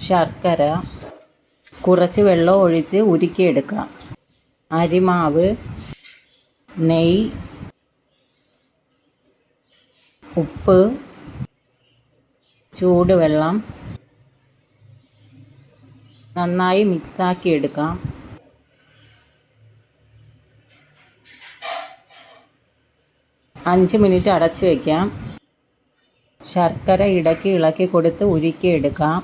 ശർക്കര, കുറച്ച് വെള്ളം ഒഴിച്ച് ഉരുക്കിയെടുക്കാം. അരിമാവ്, നെയ്യ്, ഉപ്പ്, ചൂടുവെള്ളം നന്നായി മിക്സാക്കി എടുക്കാം. അഞ്ച് മിനിറ്റ് അടച്ചു വയ്ക്കാം. ശർക്കര ഇടയ്ക്ക് ഇളക്കി കൊടുത്ത് ഉരുക്കിയെടുക്കാം.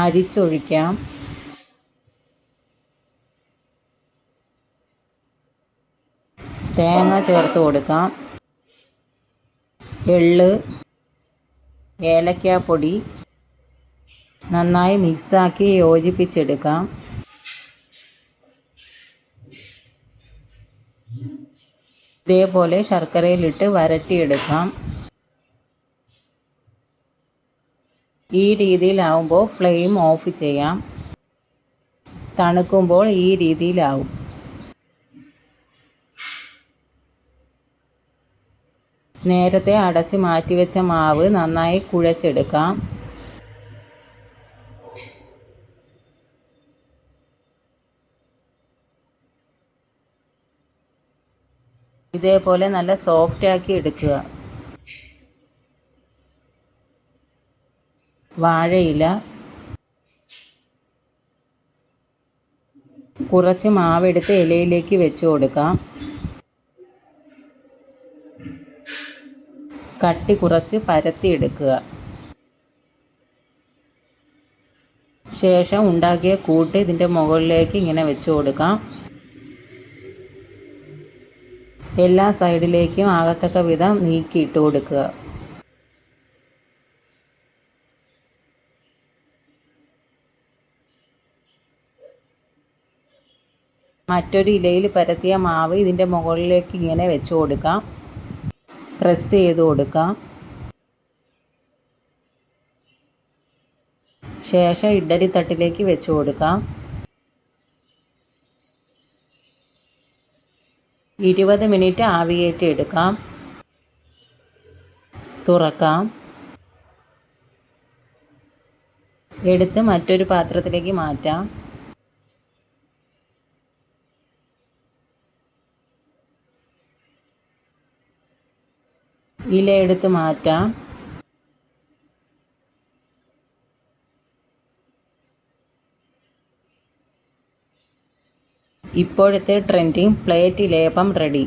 അരിച്ചൊഴിക്കാം. തേങ്ങ ചേർത്ത് കൊടുക്കാം. എള്ള്, ഏലക്കാപ്പൊടി നന്നായി മിക്സാക്കി യോജിപ്പിച്ചെടുക്കാം. ഇതേപോലെ ശർക്കരയിലിട്ട് വരട്ടിയെടുക്കാം. ഈ രീതിയിലാവുമ്പോൾ ഫ്ലെയിം ഓഫ് ചെയ്യാം. തണുക്കുമ്പോൾ ഈ രീതിയിലാവും. നേരത്തെ അടച്ച് മാറ്റിവെച്ച മാവ് നന്നായി കുഴച്ചെടുക്കാം. ഇതേപോലെ നല്ല സോഫ്റ്റാക്കി എടുക്കുക. വാഴയില, കുറച്ച് മാവെടുത്ത് ഇലയിലേക്ക് വെച്ച് കൊടുക്കാം. കട്ടി കുറച്ച് പരത്തിയെടുക്കുക. ശേഷം ഉണ്ടാക്കിയ കൂട്ട് ഇതിൻ്റെ മുകളിലേക്ക് ഇങ്ങനെ വെച്ച് കൊടുക്കാം. എല്ലാ സൈഡിലേക്കും ആകത്തക്ക വിധം നീക്കിയിട്ട് കൊടുക്കുക. മറ്റൊരു ഇലയിൽ പരത്തിയ മാവ് ഇതിൻ്റെ മുകളിലേക്ക് ഇങ്ങനെ വെച്ച് കൊടുക്കാം. പ്രസ് ചെയ്ത് കൊടുക്കാം. ശേഷം ഇഡ്ഡലി തട്ടിലേക്ക് വെച്ച് കൊടുക്കാം. 20 മിനിറ്റ് ആവിയേറ്റി എടുക്കാം. തുറക്കാം. എടുത്ത് മറ്റൊരു പാത്രത്തിലേക്ക് മാറ്റാം. ഇല എടുത്ത് മാറ്റാം. ഇപ്പോഴത്തെ ട്രെൻഡിങ് പ്ലേറ്റ് ഇലയപ്പം റെഡി.